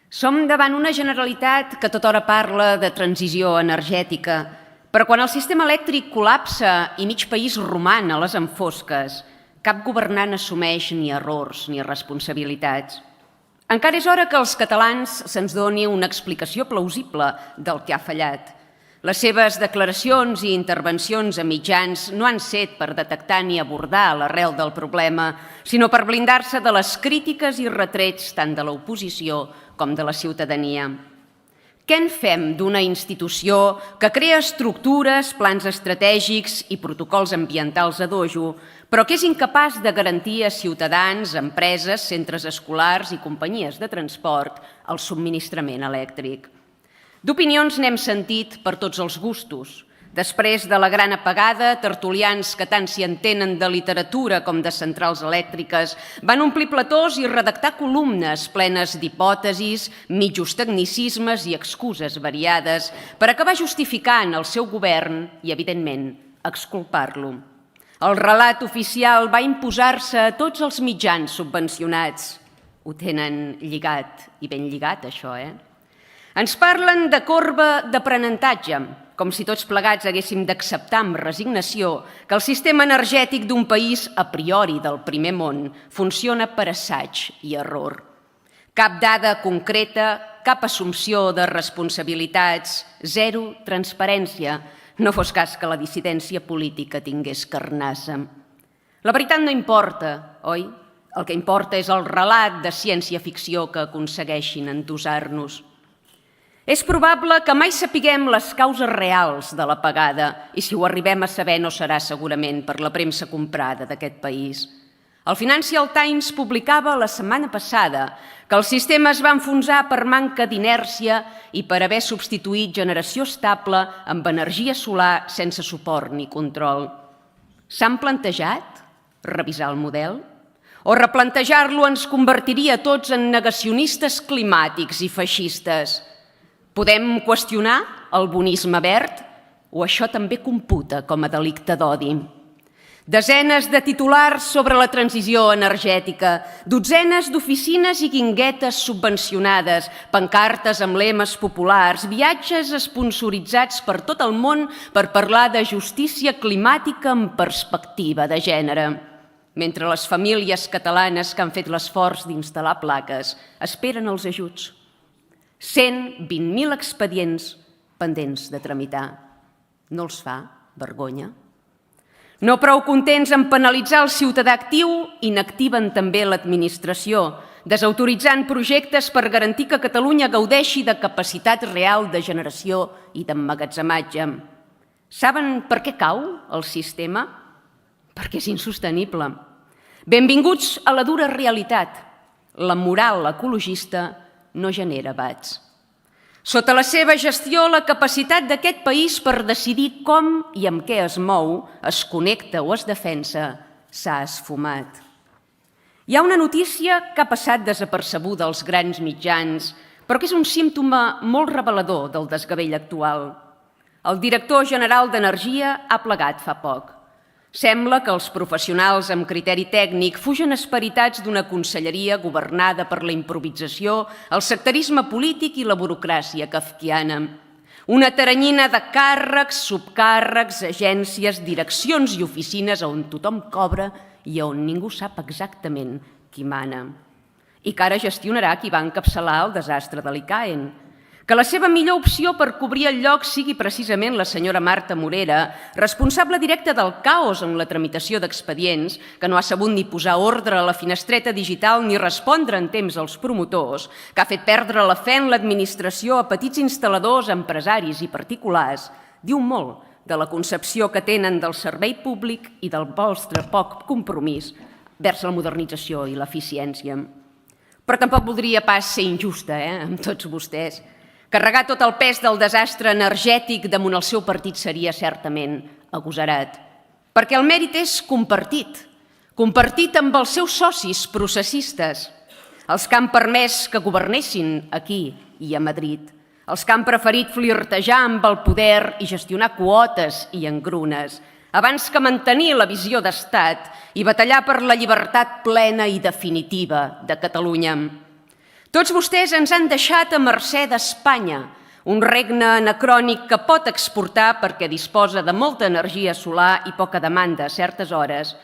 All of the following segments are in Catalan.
Som davant una Generalitat que a tota hora parla de transició energètica, però quan el sistema elèctric col·lapsa i mig país roman a les enfosques, cap governant assumeix ni errors ni responsabilitats. Encara és hora que als catalans se'ns doni una explicació plausible del que ha fallat. Les seves declaracions i intervencions a mitjans no han set per detectar ni abordar l'arrel del problema, sinó per blindar-se de les crítiques i retrets tant de l'oposició com de la ciutadania. Què en fem d'una institució que crea estructures, plans estratègics i protocols ambientals a dojo, però que és incapaç de garantir a ciutadans, empreses, centres escolars i companyies de transport el subministrament elèctric? D'opinions n'hem sentit per tots els gustos. Després de la gran apagada, tertulians que tant s'hi entenen de literatura com de centrals elèctriques van omplir platós i redactar columnes plenes d'hipòtesis, mitjos tecnicismes i excuses variades per acabar justificant el seu govern i, evidentment, exculpar-lo. El relat oficial va imposar-se a tots els mitjans subvencionats. Ho tenen lligat, i ben lligat, això, Ens parlen de corba d'aprenentatge, com si tots plegats haguéssim d'acceptar amb resignació que el sistema energètic d'un país, a priori del primer món, funciona per assaig i error. Cap dada concreta, cap assumpció de responsabilitats, zero transparència, no fos cas que la dissidència política tingués carnassa. La veritat no importa, oi? El que importa és el relat de ciència-ficció que aconsegueixin entusar-nos. És probable que mai sapiguem les causes reals de l'apagada i si ho arribem a saber no serà segurament per la premsa comprada d'aquest país. El Financial Times publicava la setmana passada que el sistema es va enfonsar per manca d'inèrcia i per haver substituït generació estable amb energia solar sense suport ni control. S'han plantejat revisar el model? O replantejar-lo ens convertiria tots en negacionistes climàtics i feixistes? Podem qüestionar el bonisme verd o això també computa com a delicte d'odi? Desenes de titulars sobre la transició energètica, dotzenes d'oficines i guinguetes subvencionades, pancartes amb lemes populars, viatges esponsoritzats per tot el món per parlar de justícia climàtica amb perspectiva de gènere. Mentre les famílies catalanes que han fet l'esforç d'instal·lar plaques esperen els ajuts. 120.000 expedients pendents de tramitar. No els fa vergonya? No prou contents en penalitzar el ciutadà actiu, inactiven també l'administració, desautoritzant projectes per garantir que Catalunya gaudeixi de capacitat real de generació i d'emmagatzematge. Saben per què cau el sistema? Perquè és insostenible. Benvinguts a la dura realitat. La moral ecologista no genera bats. Sota la seva gestió, la capacitat d'aquest país per decidir com i amb què es mou, es connecta o es defensa, s'ha esfumat. Hi ha una notícia que ha passat desapercebuda als grans mitjans, però que és un símptoma molt revelador del desgavell actual. El director general d'Energia ha plegat fa poc. Sembla que els professionals amb criteri tècnic fugen esperitats d'una conselleria governada per la improvisació, el sectarisme polític i la burocràcia kafkiana. Una taranyina de càrrecs, subcàrrecs, agències, direccions i oficines on tothom cobra i on ningú sap exactament qui mana. I que ara gestionarà qui va encapçalar el desastre de l'ICAEN. Que la seva millor opció per cobrir el lloc sigui precisament la senyora Marta Morera, responsable directa del caos en la tramitació d'expedients, que no ha sabut ni posar ordre a la finestreta digital ni respondre en temps als promotors, que ha fet perdre la fe en l'administració a petits instal·ladors, empresaris i particulars, diu molt de la concepció que tenen del servei públic i del vostre poc compromís vers la modernització i l'eficiència. Però tampoc voldria pas ser injusta amb tots vostès. Carregar tot el pes del desastre energètic damunt el seu partit seria certament agosarat, perquè el mèrit és compartit amb els seus socis processistes, els que han permès que governessin aquí i a Madrid, els que han preferit flirtejar amb el poder i gestionar quotes i engrunes, abans que mantenir la visió d'estat i batallar per la llibertat plena i definitiva de Catalunya. Tots vostès ens han deixat a mercè d'Espanya, un regne anacrònic que pot exportar perquè disposa de molta energia solar i poca demanda a certes hores,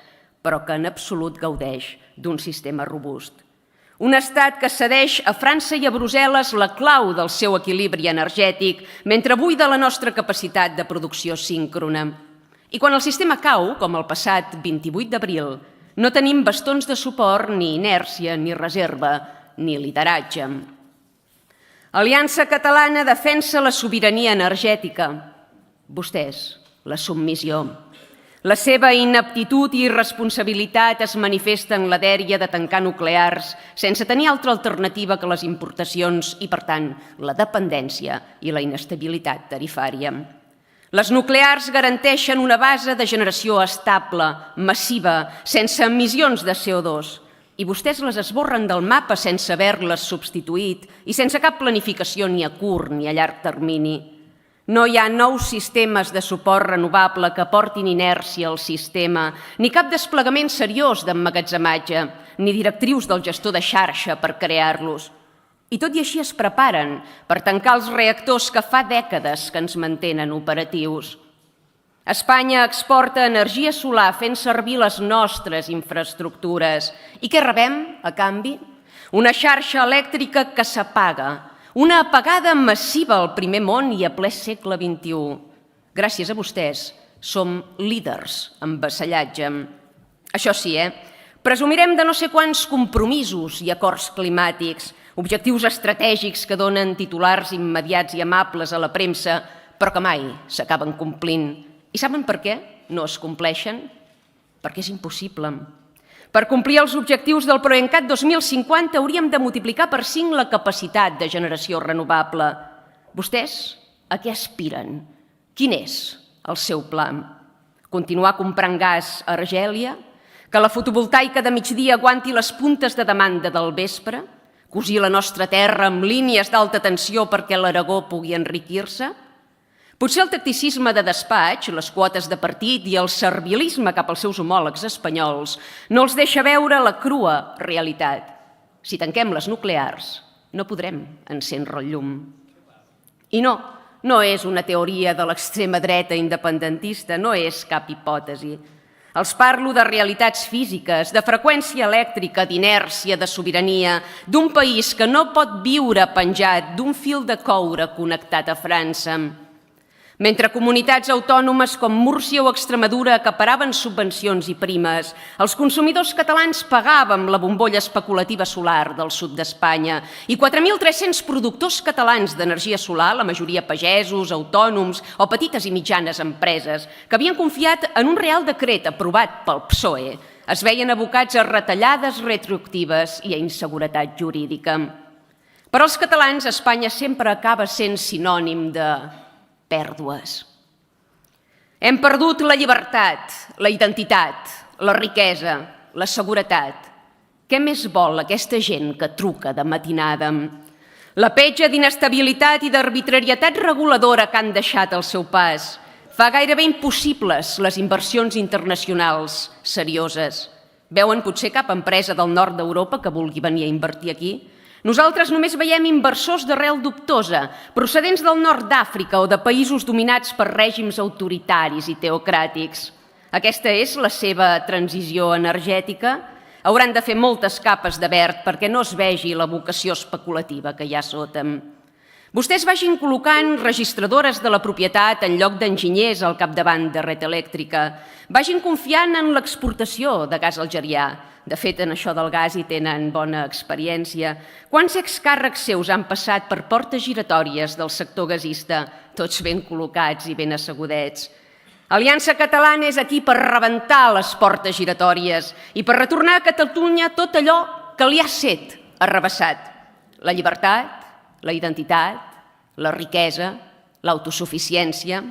però que en absolut gaudeix d'un sistema robust. Un estat que cedeix a França i a Brussel·les la clau del seu equilibri energètic mentre buida la nostra capacitat de producció síncrona. I quan el sistema cau, com el passat 28 d'abril, no tenim bastons de suport, ni inèrcia, ni reserva, ni lideratge. Aliança Catalana defensa la sobirania energètica. Vostès, la submissió. La seva ineptitud i irresponsabilitat es manifesta en la dèria de tancar nuclears sense tenir altra alternativa que les importacions i, per tant, la dependència i la inestabilitat tarifària. Les nuclears garanteixen una base de generació estable, massiva, sense emissions de CO2, i vostès les esborren del mapa sense haver-les substituït i sense cap planificació ni a curt ni a llarg termini. No hi ha nous sistemes de suport renovable que portin inèrcia al sistema, ni cap desplegament seriós d'emmagatzematge, ni directrius del gestor de xarxa per crear-los. I tot i així es preparen per tancar els reactors que fa dècades que ens mantenen operatius. Espanya exporta energia solar fent servir les nostres infraestructures. I què rebem, a canvi? Una xarxa elèctrica que s'apaga, una apagada massiva al primer món i a ple segle XXI. Gràcies a vostès, som líders en vassallatge. Això sí, presumirem de no sé quants compromisos i acords climàtics, objectius estratègics que donen titulars immediats i amables a la premsa, però que mai s'acaben complint. I saben per què no es compleixen? Perquè és impossible. Per complir els objectius del PROENCAT 2050 hauríem de multiplicar per 5 la capacitat de generació renovable. Vostès a què aspiren? Quin és el seu pla? Continuar comprant gas a Argèlia? Que la fotovoltaica de migdia aguanti les puntes de demanda del vespre? Cosir la nostra terra amb línies d'alta tensió perquè l'Aragó pugui enriquir-se? Potser el tacticisme de despatx, les quotes de partit i el servilisme cap als seus homòlegs espanyols no els deixa veure la crua realitat. Si tanquem les nuclears, no podrem encendre el llum. I no és una teoria de l'extrema dreta independentista, no és cap hipòtesi. Els parlo de realitats físiques, de freqüència elèctrica, d'inèrcia, de sobirania, d'un país que no pot viure penjat d'un fil de coure connectat a França. Mentre comunitats autònomes com Múrcia o Extremadura acaparaven subvencions i primes, els consumidors catalans pagàvem la bombolla especulativa solar del sud d'Espanya i 4.300 productors catalans d'energia solar, la majoria pagesos, autònoms o petites i mitjanes empreses, que havien confiat en un Real Decret aprovat pel PSOE, es veien abocats a retallades retroactives i a inseguretat jurídica. Per als catalans, Espanya sempre acaba sent sinònim de pèrdues. Hem perdut la llibertat, la identitat, la riquesa, la seguretat. Què més vol aquesta gent que truca de matinada? La petja d'inestabilitat i d'arbitrarietat reguladora que han deixat al seu pas fa gairebé impossibles les inversions internacionals serioses. Veuen potser cap empresa del nord d'Europa que vulgui venir a invertir aquí? Nosaltres només veiem inversors d'arrel dubtosa, procedents del nord d'Àfrica o de països dominats per règims autoritaris i teocràtics. Aquesta és la seva transició energètica? Hauran de fer moltes capes de verd perquè no es vegi la vocació especulativa que hi ha sota. Vostès vagin col·locant registradores de la propietat en lloc d'enginyers al capdavant de Red Elèctrica. Vagin confiant en l'exportació de gas algerià. De fet, en això del gas hi tenen bona experiència. Quants excàrrecs seus han passat per portes giratòries del sector gasista, tots ben col·locats i ben assegudets? Aliança Catalana és aquí per rebentar les portes giratòries i per retornar a Catalunya tot allò que li ha set arrabassat. La llibertat, la identitat, la riquesa, l'autosuficiència,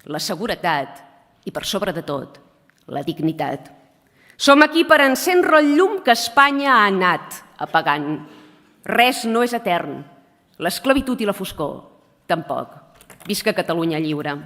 la seguretat i, per sobre de tot, la dignitat. Som aquí per encendre el llum que Espanya ha anat apagant. Res no és etern. L'esclavitud i la foscor, tampoc. Visca Catalunya lliure.